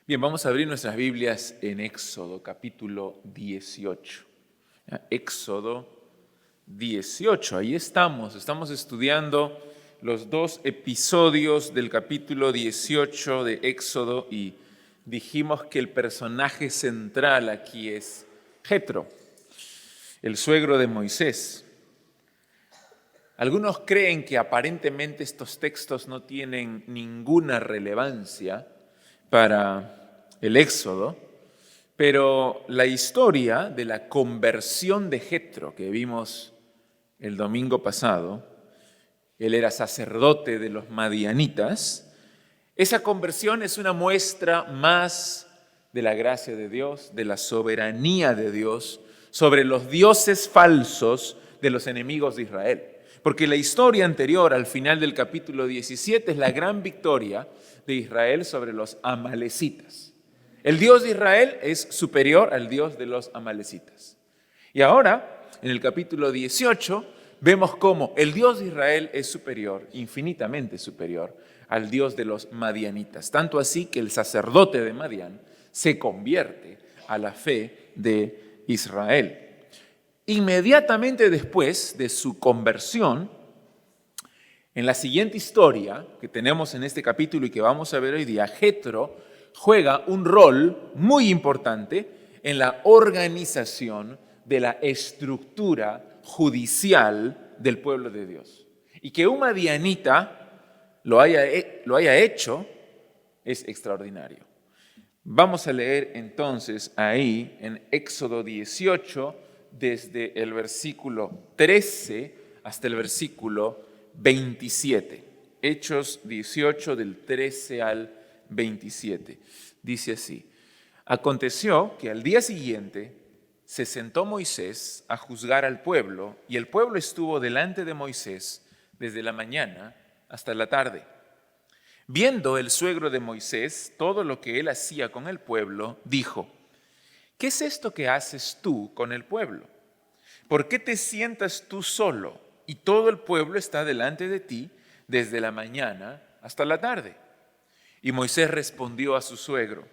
Bien, vamos a abrir nuestras Biblias en Éxodo, capítulo 18. Éxodo 18, ahí estamos estudiando los dos episodios del capítulo 18 de Éxodo y dijimos que el personaje central aquí es Jetro, el suegro de Moisés. Algunos creen que aparentemente estos textos no tienen ninguna relevancia para el Éxodo, pero la historia de la conversión de Jetro que vimos el domingo pasado, él era sacerdote de los madianitas, esa conversión es una muestra más de la gracia de Dios, de la soberanía de Dios sobre los dioses falsos de los enemigos de Israel. Porque la historia anterior, al final del capítulo 17, es la gran victoria de Israel sobre los amalecitas. El Dios de Israel es superior al Dios de los amalecitas. Y ahora, en el capítulo 18, vemos cómo el Dios de Israel es superior, infinitamente superior, al Dios de los madianitas. Tanto así que el sacerdote de Madián se convierte a la fe de Israel. Inmediatamente después de su conversión, en la siguiente historia que tenemos en este capítulo y que vamos a ver hoy día, Jetro juega un rol muy importante en la organización de la estructura judicial del pueblo de Dios. Y que un madianita lo haya hecho es extraordinario. Vamos a leer entonces ahí en Éxodo 18, desde el versículo 13 hasta el versículo 27. Hechos 18 del 13 al 27. Dice así: aconteció que al día siguiente se sentó Moisés a juzgar al pueblo, y el pueblo estuvo delante de Moisés desde la mañana hasta la tarde. Viendo el suegro de Moisés todo lo que él hacía con el pueblo, dijo: ¿qué es esto que haces tú con el pueblo? ¿Por qué te sientas tú solo y todo el pueblo está delante de ti desde la mañana hasta la tarde? Y Moisés respondió a su suegro: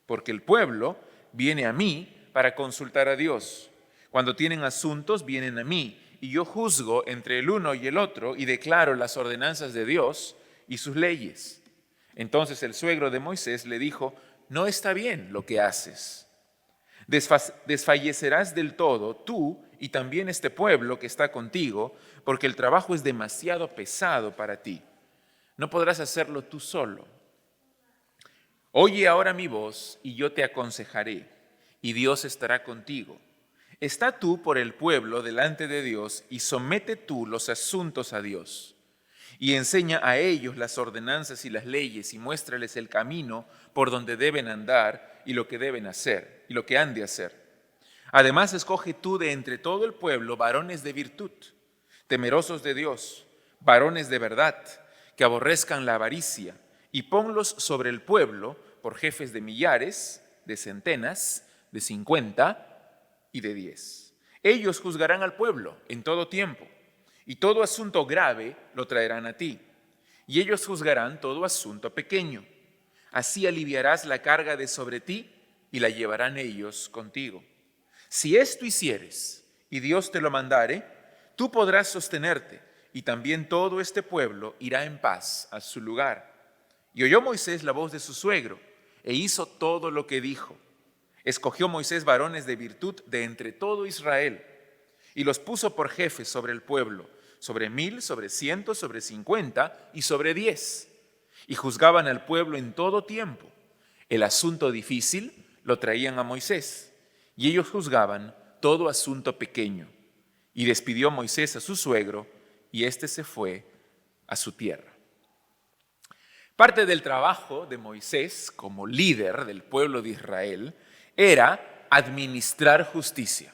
porque el pueblo viene a mí para consultar a Dios. Cuando tienen asuntos, vienen a mí, y yo juzgo entre el uno y el otro y declaro las ordenanzas de Dios y sus leyes. Entonces el suegro de Moisés le dijo: no está bien lo que haces. Desfallecerás del todo tú y también este pueblo que está contigo, porque el trabajo es demasiado pesado para ti. No podrás hacerlo tú solo. Oye ahora mi voz y yo te aconsejaré, y Dios estará contigo. Está tú por el pueblo delante de Dios y somete tú los asuntos a Dios. Y enseña a ellos las ordenanzas y las leyes y muéstrales el camino por donde deben andar y lo que deben hacer y lo que han de hacer. Además, escoge tú de entre todo el pueblo varones de virtud, temerosos de Dios, varones de verdad, que aborrezcan la avaricia, y ponlos sobre el pueblo por jefes de millares, de centenas, de 50 y de 10. Ellos juzgarán al pueblo en todo tiempo, y todo asunto grave lo traerán a ti, y ellos juzgarán todo asunto pequeño. Así aliviarás la carga de sobre ti y la llevarán ellos contigo. Si esto hicieres y Dios te lo mandare, tú podrás sostenerte, y también todo este pueblo irá en paz a su lugar. Y oyó Moisés la voz de su suegro, e hizo todo lo que dijo. Escogió Moisés varones de virtud de entre todo Israel, y los puso por jefes sobre el pueblo, sobre 1000, sobre 100, sobre 50 y sobre 10. Y juzgaban al pueblo en todo tiempo. El asunto difícil lo traían a Moisés, y ellos juzgaban todo asunto pequeño. Y despidió Moisés a su suegro, y éste se fue a su tierra. Parte del trabajo de Moisés como líder del pueblo de Israel era administrar justicia,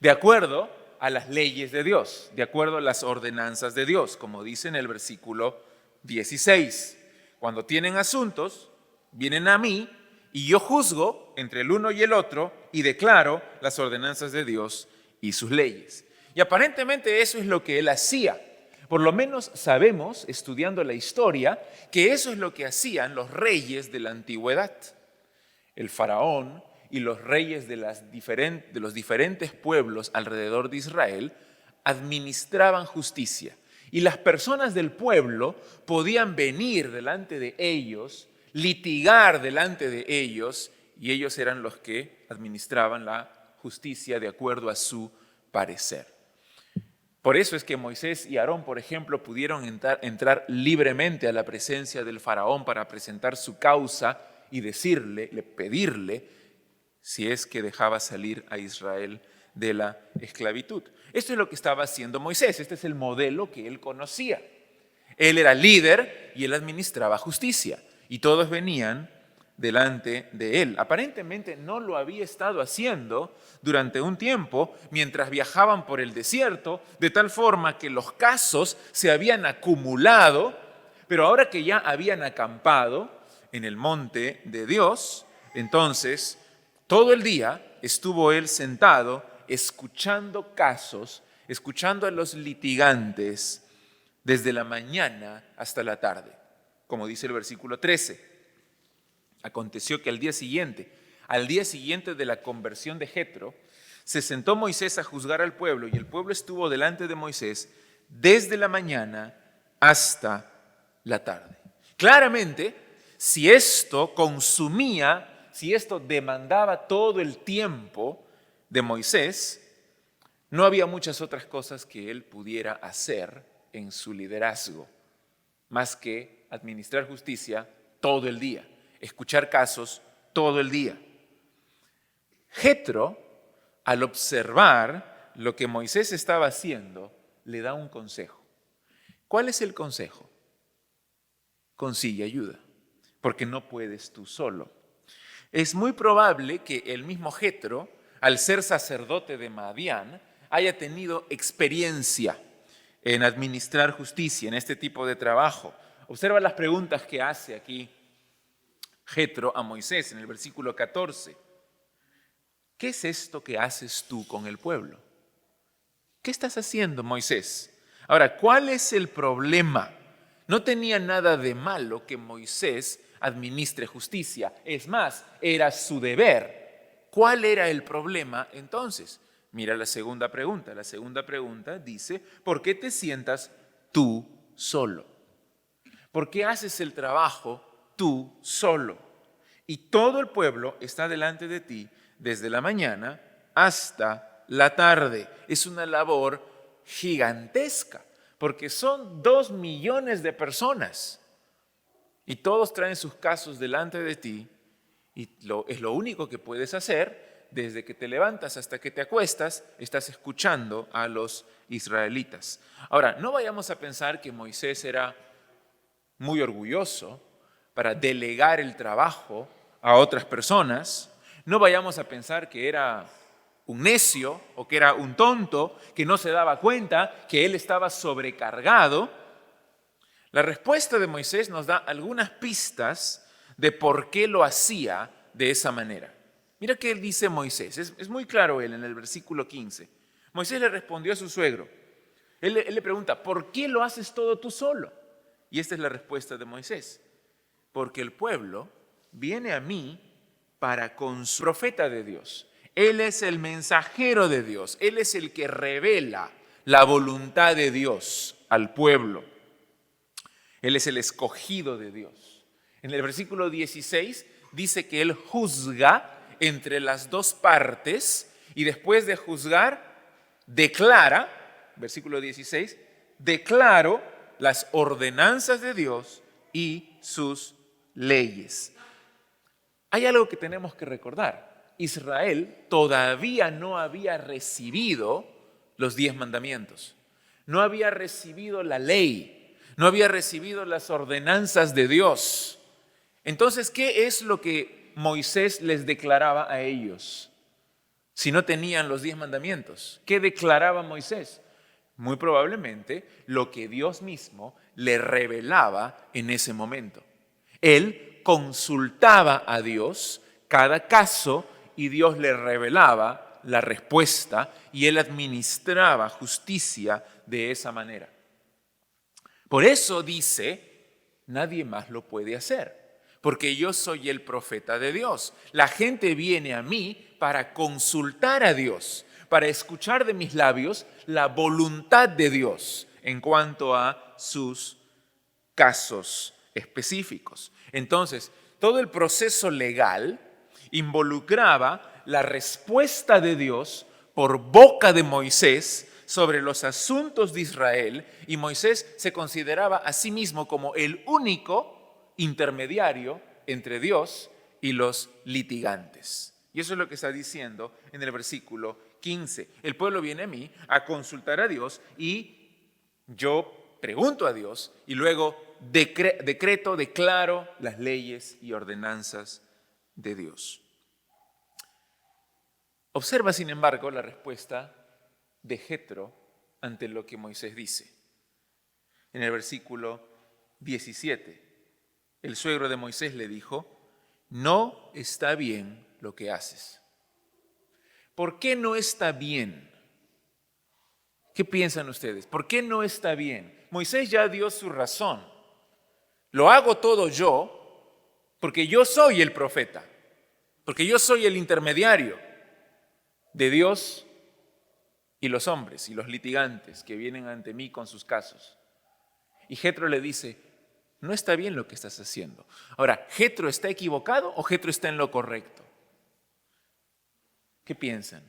de acuerdo a las leyes de Dios, de acuerdo a las ordenanzas de Dios, como dice en el versículo 16. Cuando tienen asuntos, vienen a mí y yo juzgo entre el uno y el otro y declaro las ordenanzas de Dios y sus leyes. Y aparentemente eso es lo que él hacía. Por lo menos sabemos, estudiando la historia, que eso es lo que hacían los reyes de la antigüedad. El faraón y los reyes de los diferentes pueblos alrededor de Israel administraban justicia. Y las personas del pueblo podían venir delante de ellos, litigar delante de ellos, y ellos eran los que administraban la justicia de acuerdo a su parecer. Por eso es que Moisés y Aarón, por ejemplo, pudieron entrar libremente a la presencia del faraón para presentar su causa y pedirle si es que dejaba salir a Israel de la esclavitud. Esto es lo que estaba haciendo Moisés, este es el modelo que él conocía. Él era líder y él administraba justicia y todos venían delante de él. Aparentemente no lo había estado haciendo durante un tiempo mientras viajaban por el desierto, de tal forma que los casos se habían acumulado, pero ahora que ya habían acampado en el monte de Dios, entonces todo el día estuvo él sentado escuchando casos, escuchando a los litigantes desde la mañana hasta la tarde, como dice el versículo 13. Aconteció que al día siguiente de la conversión de Jetro, se sentó Moisés a juzgar al pueblo y el pueblo estuvo delante de Moisés desde la mañana hasta la tarde. Claramente, si esto demandaba todo el tiempo de Moisés, no había muchas otras cosas que él pudiera hacer en su liderazgo, más que administrar justicia todo el día, escuchar casos todo el día. Jetro, al observar lo que Moisés estaba haciendo, le da un consejo. ¿Cuál es el consejo? Consigue ayuda, porque no puedes tú solo. Es muy probable que el mismo Jetro, al ser sacerdote de Madián, haya tenido experiencia en administrar justicia, en este tipo de trabajo. Observa las preguntas que hace aquí Jetro a Moisés en el versículo 14. ¿Qué es esto que haces tú con el pueblo? ¿Qué estás haciendo, Moisés? Ahora, ¿cuál es el problema? No tenía nada de malo que Moisés administre justicia. Es más, era su deber. ¿Cuál era el problema entonces? Mira la segunda pregunta. La segunda pregunta dice, ¿por qué te sientas tú solo? ¿Por qué haces el trabajo tú solo? Y todo el pueblo está delante de ti desde la mañana hasta la tarde. Es una labor gigantesca, porque son 2 millones de personas y todos traen sus casos delante de ti y es lo único que puedes hacer. Desde que te levantas hasta que te acuestas, estás escuchando a los israelitas. Ahora, no vayamos a pensar que Moisés era muy orgulloso para delegar el trabajo a otras personas. No vayamos a pensar que era un necio o que era un tonto, que no se daba cuenta que él estaba sobrecargado. La respuesta de Moisés nos da algunas pistas de por qué lo hacía de esa manera. Mira qué dice Moisés, es muy claro él en el versículo 15. Moisés le respondió a su suegro. Él le pregunta, ¿por qué lo haces todo tú solo? Y esta es la respuesta de Moisés. Porque el pueblo viene a mí para consultar. Profeta de Dios. Él es el mensajero de Dios. Él es el que revela la voluntad de Dios al pueblo. Él es el escogido de Dios. En el versículo 16 dice que Él juzga entre las dos partes y después de juzgar declara, versículo 16, declaro las ordenanzas de Dios y sus leyes. Hay algo que tenemos que recordar. Israel todavía no había recibido los 10 mandamientos. No había recibido la ley. No había recibido las ordenanzas de Dios. Entonces, ¿qué es lo que Moisés les declaraba a ellos si no tenían los 10 mandamientos? ¿Qué declaraba Moisés? Muy probablemente lo que Dios mismo le revelaba en ese momento. Él consultaba a Dios cada caso y Dios le revelaba la respuesta y él administraba justicia de esa manera. Por eso dice, nadie más lo puede hacer. porque yo soy el profeta de Dios. La gente viene a mí para consultar a Dios, para escuchar de mis labios la voluntad de Dios en cuanto a sus casos específicos. Entonces, todo el proceso legal involucraba la respuesta de Dios por boca de Moisés sobre los asuntos de Israel, y Moisés se consideraba a sí mismo como el único intermediario entre Dios y los litigantes. Y eso es lo que está diciendo en el versículo 15. El pueblo viene a mí a consultar a Dios y yo pregunto a Dios y luego declaro las leyes y ordenanzas de Dios. Observa, sin embargo, la respuesta de Jetro ante lo que Moisés dice. En el versículo 17, el suegro de Moisés le dijo: no está bien lo que haces. ¿Por qué no está bien? ¿Qué piensan ustedes? ¿Por qué no está bien? Moisés ya dio su razón. Lo hago todo yo porque yo soy el profeta, porque yo soy el intermediario de Dios y los hombres y los litigantes que vienen ante mí con sus casos. Y Jetro le dice: no está bien lo que estás haciendo. Ahora, ¿Jetro está equivocado o Jetro está en lo correcto? ¿Qué piensan?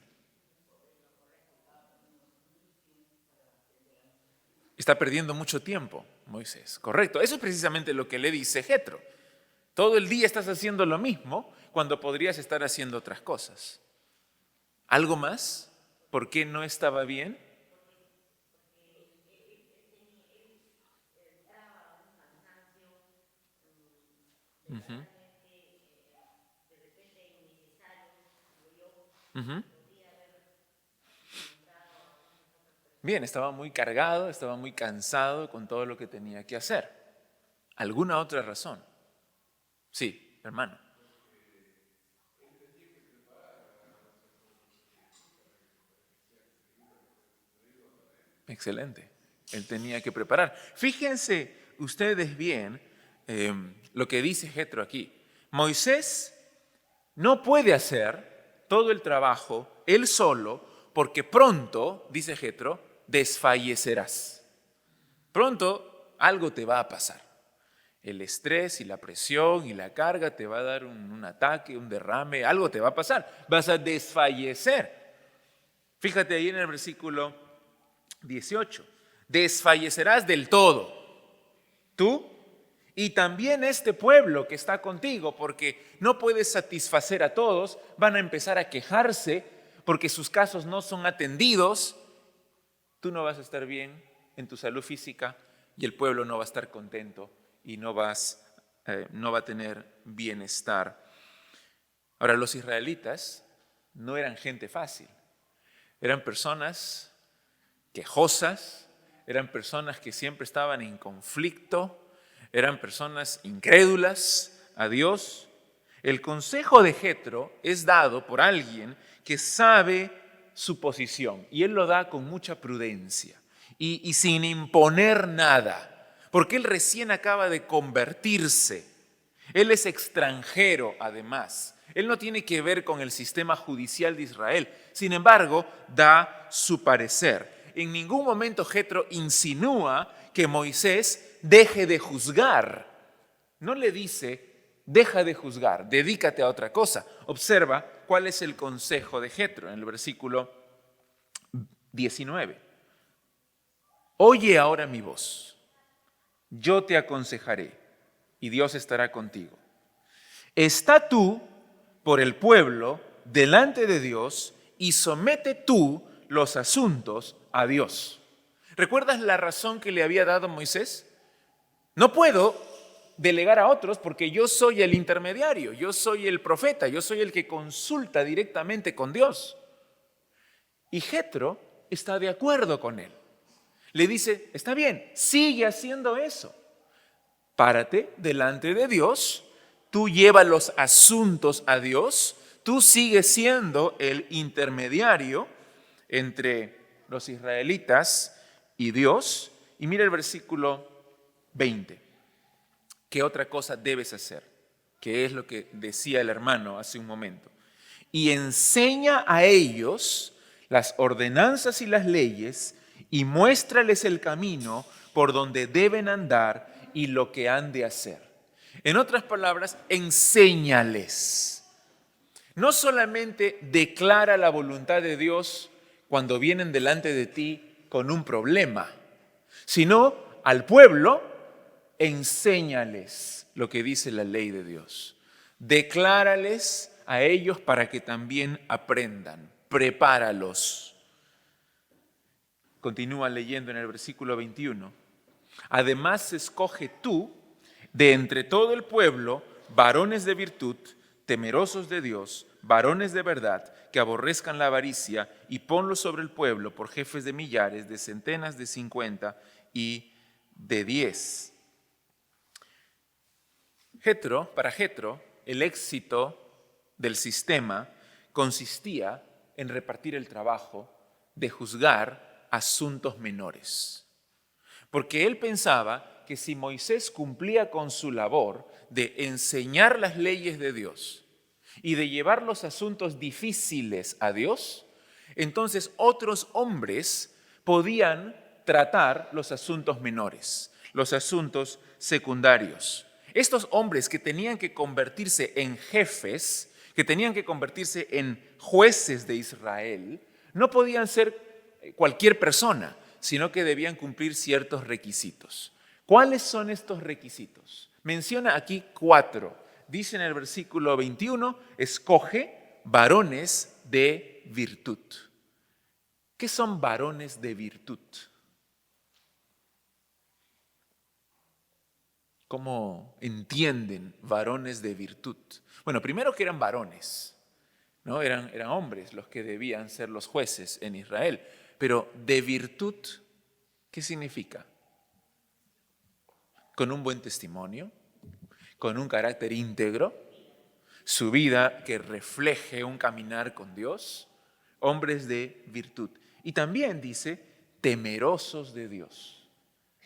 Está perdiendo mucho tiempo, Moisés. Correcto. Eso es precisamente lo que le dice Jetro. Todo el día estás haciendo lo mismo cuando podrías estar haciendo otras cosas. ¿Algo más? ¿Por qué no estaba bien? Uh-huh. Uh-huh. Bien, estaba muy cargado, estaba muy cansado con todo lo que tenía que hacer. ¿Alguna otra razón? Sí, hermano. Excelente. Él tenía que preparar. Fíjense ustedes bien lo que dice Jetro aquí. Moisés no puede hacer todo el trabajo él solo porque pronto, dice Jetro, desfallecerás. Pronto algo te va a pasar. El estrés y la presión y la carga te va a dar un ataque, un derrame, algo te va a pasar. Vas a desfallecer. Fíjate ahí en el versículo 18. Desfallecerás del todo, tú y también este pueblo que está contigo, porque no puedes satisfacer a todos, van a empezar a quejarse porque sus casos no son atendidos. Tú no vas a estar bien en tu salud física y el pueblo no va a estar contento y no va a tener bienestar. Ahora, los israelitas no eran gente fácil, eran personas quejosas, eran personas que siempre estaban en conflicto, eran personas incrédulas a Dios. El consejo de Jetro es dado por alguien que sabe su posición y él lo da con mucha prudencia y sin imponer nada, porque él recién acaba de convertirse. Él es extranjero además. Él no tiene que ver con el sistema judicial de Israel. Sin embargo, da su parecer. En ningún momento Jetro insinúa que Moisés deje de juzgar. No le dice: deja de juzgar, dedícate a otra cosa. Observa cuál es el consejo de Jetro en el versículo 19. Oye ahora mi voz, yo te aconsejaré y Dios estará contigo. Está tú por el pueblo delante de Dios y somete tú los asuntos a Dios. ¿Recuerdas la razón que le había dado Moisés? No puedo delegar a otros porque yo soy el intermediario, yo soy el profeta, yo soy el que consulta directamente con Dios. Y Jetro está de acuerdo con él. Le dice: está bien, sigue haciendo eso. Párate delante de Dios, tú lleva los asuntos a Dios, tú sigues siendo el intermediario entre los israelitas y Dios. Y mira el versículo 20. ¿Qué otra cosa debes hacer? que es lo que decía el hermano hace un momento, y enseña a ellos las ordenanzas y las leyes y muéstrales el camino por donde deben andar y lo que han de hacer. En otras palabras, enséñales. No solamente declara la voluntad de Dios cuando vienen delante de ti con un problema, sino al pueblo, enséñales lo que dice la ley de Dios. Declárales a ellos para que también aprendan. Prepáralos. Continúa leyendo en el versículo 21. Además, escoge tú de entre todo el pueblo varones de virtud, temerosos de Dios, varones de verdad, que aborrezcan la avaricia, y ponlos sobre el pueblo por jefes de millares, de centenas, de 50 y de 10. Para Jetro, el éxito del sistema consistía en repartir el trabajo de juzgar asuntos menores. Porque él pensaba que si Moisés cumplía con su labor de enseñar las leyes de Dios y de llevar los asuntos difíciles a Dios, entonces otros hombres podían tratar los asuntos menores, los asuntos secundarios. Estos hombres que tenían que convertirse en jefes, que tenían que convertirse en jueces de Israel, no podían ser cualquier persona, sino que debían cumplir ciertos requisitos. ¿Cuáles son estos requisitos? Menciona aquí 4. Dice en el versículo 21, escoge varones de virtud. ¿Qué son varones de virtud? ¿Cómo entienden varones de virtud? Bueno, primero que eran varones, ¿no? Eran hombres los que debían ser los jueces en Israel. Pero de virtud, ¿qué significa? Con un buen testimonio, con un carácter íntegro, su vida que refleje un caminar con Dios, hombres de virtud. Y también dice, temerosos de Dios.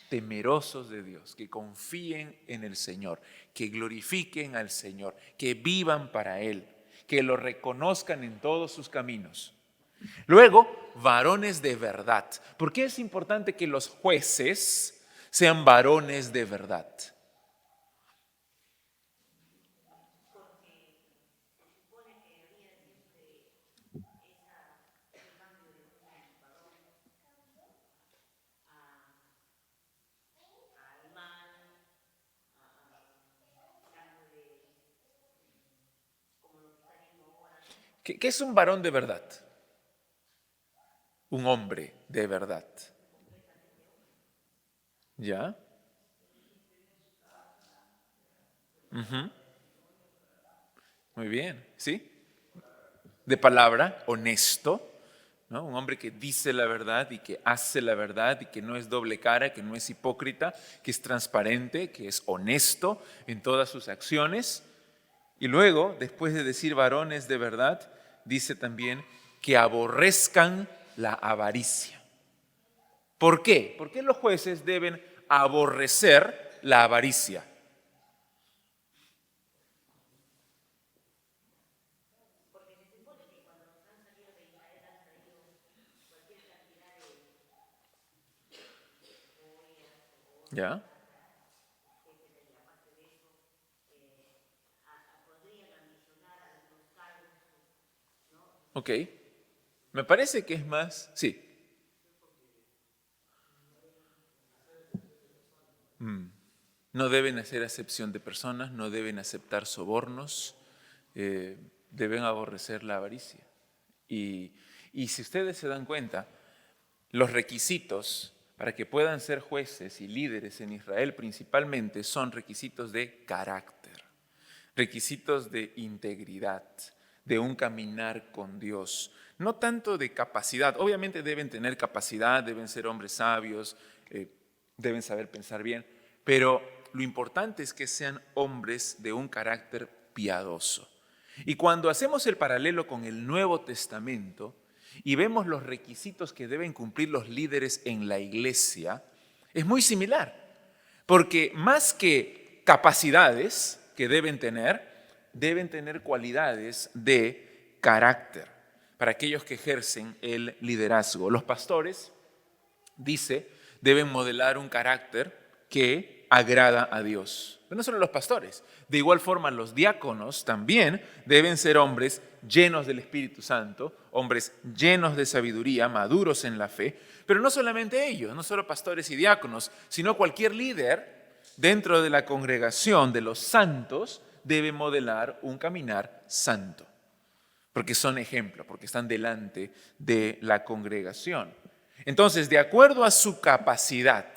Temerosos de Dios, que confíen en el Señor, que glorifiquen al Señor, que vivan para Él, que lo reconozcan en todos sus caminos. Luego, varones de verdad. ¿Por qué es importante que los jueces sean varones de verdad? ¿Qué es un varón de verdad? Un hombre de verdad. ¿Ya? Ujú. Muy bien, ¿sí? De palabra, honesto, ¿no? Un hombre que dice la verdad y que hace la verdad y que no es doble cara, que no es hipócrita, que es transparente, que es honesto en todas sus acciones. Y luego, después de decir varones de verdad, dice también que aborrezcan la avaricia. ¿Por qué? ¿Por qué los jueces deben aborrecer la avaricia? ¿Ya? Ok. Me parece que es más... Sí. No deben hacer acepción de personas, no deben aceptar sobornos, deben aborrecer la avaricia. Y si ustedes se dan cuenta, los requisitos para que puedan ser jueces y líderes en Israel principalmente son requisitos de carácter, requisitos de integridad, de un caminar con Dios, no tanto de capacidad. Obviamente deben tener capacidad, deben ser hombres sabios, deben saber pensar bien, pero lo importante es que sean hombres de un carácter piadoso. Y cuando hacemos el paralelo con el Nuevo Testamento y vemos los requisitos que deben cumplir los líderes en la iglesia, es muy similar, porque más que capacidades, que deben tener cualidades de carácter para aquellos que ejercen el liderazgo. Los pastores, dice, deben modelar un carácter que agrada a Dios. Pero no solo los pastores, de igual forma los diáconos también deben ser hombres llenos del Espíritu Santo, hombres llenos de sabiduría, maduros en la fe, pero no solamente ellos, no solo pastores y diáconos, sino cualquier líder dentro de la congregación de los santos debe modelar un caminar santo, porque son ejemplos, porque están delante de la congregación. Entonces, de acuerdo a su capacidad,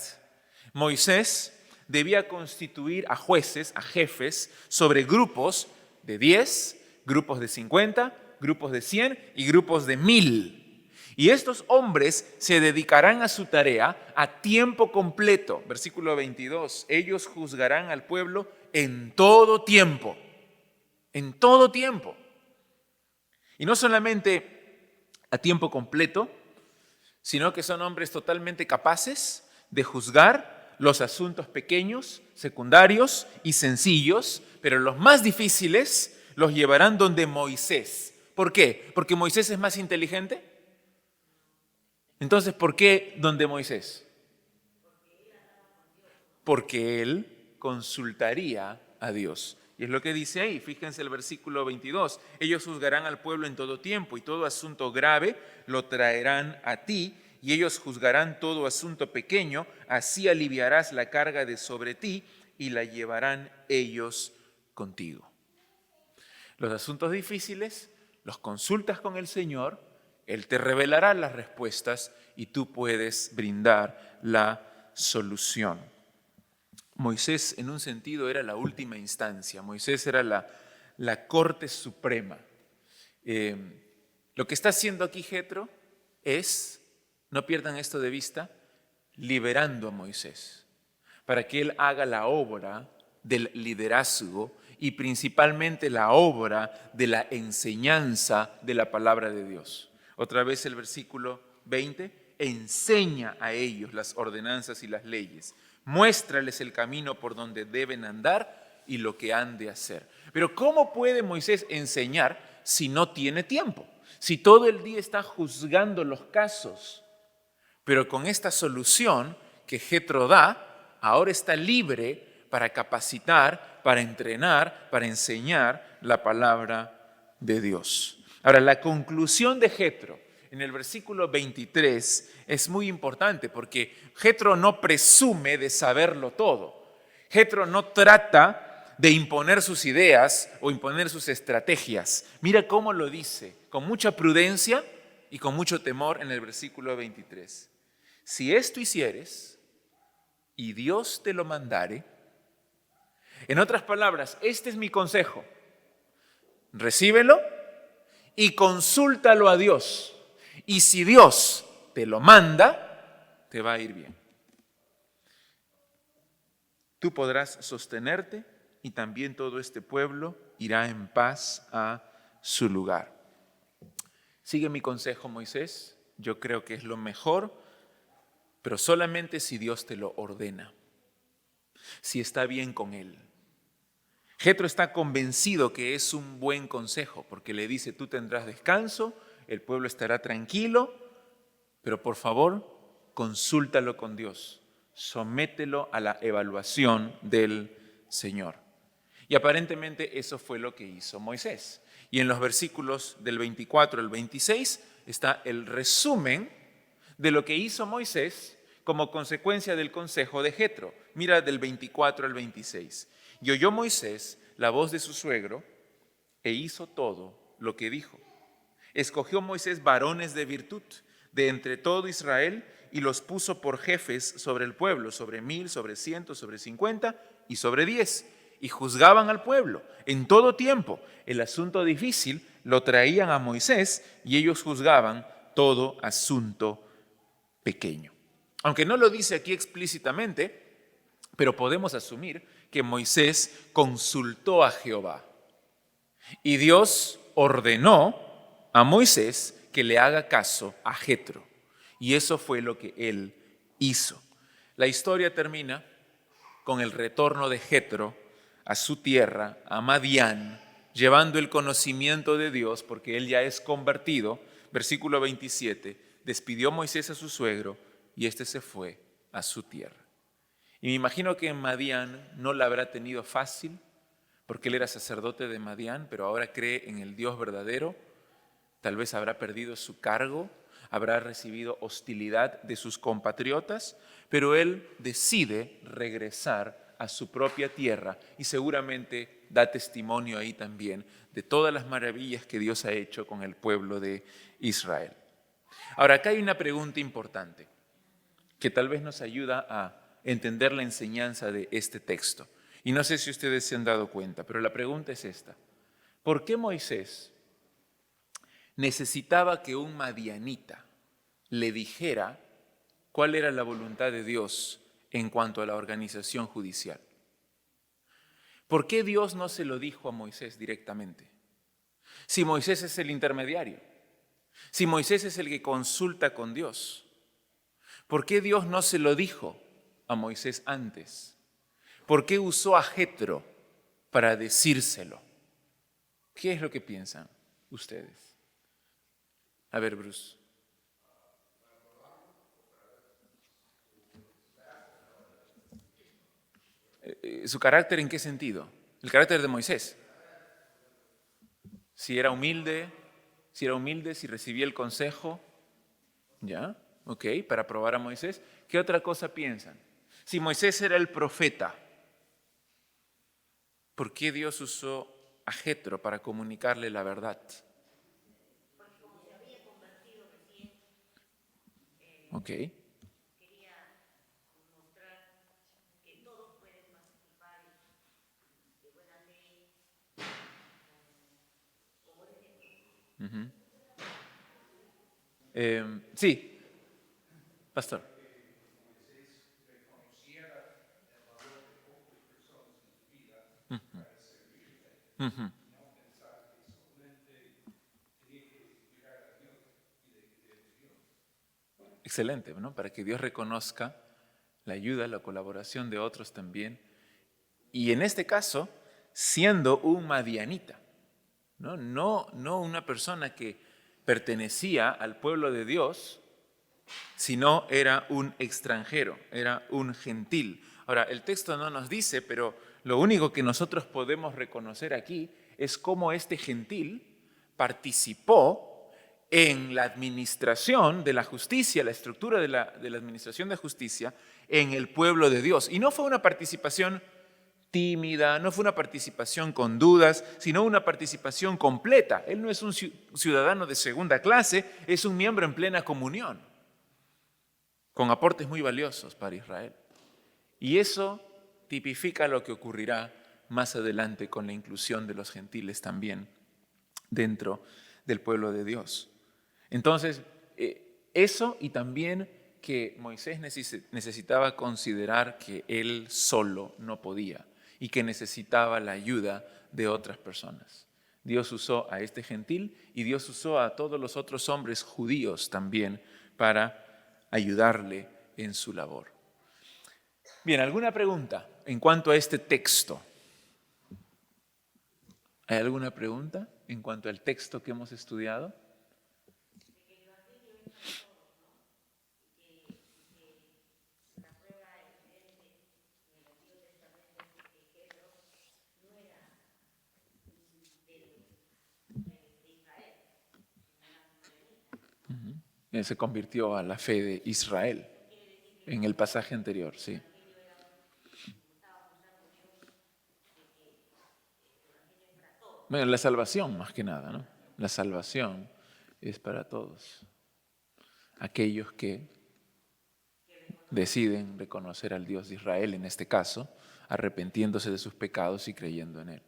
Moisés debía constituir a jueces, a jefes, sobre grupos de 10, grupos de 50, grupos de 100 y grupos de 1000. Y estos hombres se dedicarán a su tarea a tiempo completo. Versículo 22, ellos juzgarán al pueblo en todo tiempo. En todo tiempo. Y no solamente a tiempo completo, sino que son hombres totalmente capaces de juzgar los asuntos pequeños, secundarios y sencillos, pero los más difíciles los llevarán donde Moisés. ¿Por qué? ¿Porque Moisés es más inteligente? Entonces, ¿por qué donde Moisés? Porque él consultaría a Dios. Y es lo que dice ahí, fíjense el versículo 22. Ellos juzgarán al pueblo en todo tiempo y todo asunto grave lo traerán a ti y ellos juzgarán todo asunto pequeño, así aliviarás la carga de sobre ti y la llevarán ellos contigo. Los asuntos difíciles los consultas con el Señor, Él te revelará las respuestas y tú puedes brindar la solución. Moisés, en un sentido, era la última instancia. Moisés era la corte suprema. Lo que está haciendo aquí Jetro es, no pierdan esto de vista, liberando a Moisés para que él haga la obra del liderazgo y principalmente la obra de la enseñanza de la palabra de Dios. Otra vez el versículo 20, enseña a ellos las ordenanzas y las leyes, muéstrales el camino por donde deben andar y lo que han de hacer. Pero ¿cómo puede Moisés enseñar si no tiene tiempo? Si todo el día está juzgando los casos. Pero con esta solución que Jetro da, ahora está libre para capacitar, para entrenar, para enseñar la palabra de Dios. Ahora, la conclusión de Jetro en el versículo 23 es muy importante porque Jetro no presume de saberlo todo. Jetro no trata de imponer sus ideas o imponer sus estrategias. Mira cómo lo dice, con mucha prudencia y con mucho temor en el versículo 23. Si esto hicieres y Dios te lo mandare, en otras palabras, este es mi consejo, recíbelo y consúltalo a Dios. Y si Dios te lo manda, te va a ir bien. Tú podrás sostenerte y también todo este pueblo irá en paz a su lugar. Sigue mi consejo, Moisés. Yo creo que es lo mejor, pero solamente si Dios te lo ordena, si está bien con él. Jetro está convencido que es un buen consejo porque le dice, tú tendrás descanso, el pueblo estará tranquilo, pero por favor, consúltalo con Dios, somételo a la evaluación del Señor. Y aparentemente eso fue lo que hizo Moisés. Y en los versículos del 24 al 26 está el resumen de lo que hizo Moisés como consecuencia del consejo de Jetro. Mira del 24 al 26. Y oyó Moisés la voz de su suegro e hizo todo lo que dijo. Escogió Moisés varones de virtud de entre todo Israel y los puso por jefes sobre el pueblo, sobre 1000, sobre 100, sobre 50 y sobre 10. Y juzgaban al pueblo en todo tiempo. El asunto difícil lo traían a Moisés y ellos juzgaban todo asunto pequeño. Aunque no lo dice aquí explícitamente, pero podemos asumir que Moisés consultó a Jehová. Y Dios ordenó a Moisés que le haga caso a Jetro. Y eso fue lo que él hizo. La historia termina con el retorno de Jetro a su tierra, a Madián, llevando el conocimiento de Dios, porque él ya es convertido. Versículo 27, despidió Moisés a su suegro y éste se fue a su tierra. Y me imagino que en Madián no la habrá tenido fácil, porque él era sacerdote de Madián, pero ahora cree en el Dios verdadero. Tal vez habrá perdido su cargo, habrá recibido hostilidad de sus compatriotas, pero él decide regresar a su propia tierra y seguramente da testimonio ahí también de todas las maravillas que Dios ha hecho con el pueblo de Israel. Ahora, acá hay una pregunta importante que tal vez nos ayuda a entender la enseñanza de este texto. Y no sé si ustedes se han dado cuenta, pero la pregunta es esta. ¿Por qué Moisés necesitaba que un madianita le dijera cuál era la voluntad de Dios en cuanto a la organización judicial? ¿Por qué Dios no se lo dijo a Moisés directamente? Si Moisés es el intermediario, si Moisés es el que consulta con Dios, ¿por qué Dios no se lo dijo a Moisés antes? ¿Por qué usó a Jetro para decírselo? ¿Qué es lo que piensan ustedes? A ver, Bruce. ¿Su carácter en qué sentido? El carácter de Moisés. Si era humilde, si recibía el consejo, ¿ya? Ok, para probar a Moisés. ¿Qué otra cosa piensan? Si Moisés era el profeta, ¿por qué Dios usó a Jetro para comunicarle la verdad? Ok. Ujú. Sí, pastor. Ujú. Excelente, ¿no? Para que Dios reconozca la ayuda, la colaboración de otros también. Y en este caso, siendo un madianita, no una persona que pertenecía al pueblo de Dios, sino era un extranjero, era un gentil. Ahora, el texto no nos dice, pero lo único que nosotros podemos reconocer aquí es cómo este gentil participó en la administración de la justicia, la estructura de la administración de justicia en el pueblo de Dios. Y no fue una participación tímida, no fue una participación con dudas, sino una participación completa. Él no es un ciudadano de segunda clase, es un miembro en plena comunión, con aportes muy valiosos para Israel. Y eso tipifica lo que ocurrirá más adelante con la inclusión de los gentiles también dentro del pueblo de Dios. Entonces, eso y también que Moisés necesitaba considerar que él solo no podía y que necesitaba la ayuda de otras personas. Dios usó a este gentil y Dios usó a todos los otros hombres judíos también para ayudarle en su labor. Bien, ¿alguna pregunta en cuanto a este texto? ¿Hay alguna pregunta en cuanto al texto que hemos estudiado? Se convirtió a la fe de Israel en el pasaje anterior, sí. Bueno, la salvación más que nada, ¿no? La salvación es para todos. Aquellos que deciden reconocer al Dios de Israel, en este caso, arrepentiéndose de sus pecados y creyendo en Él.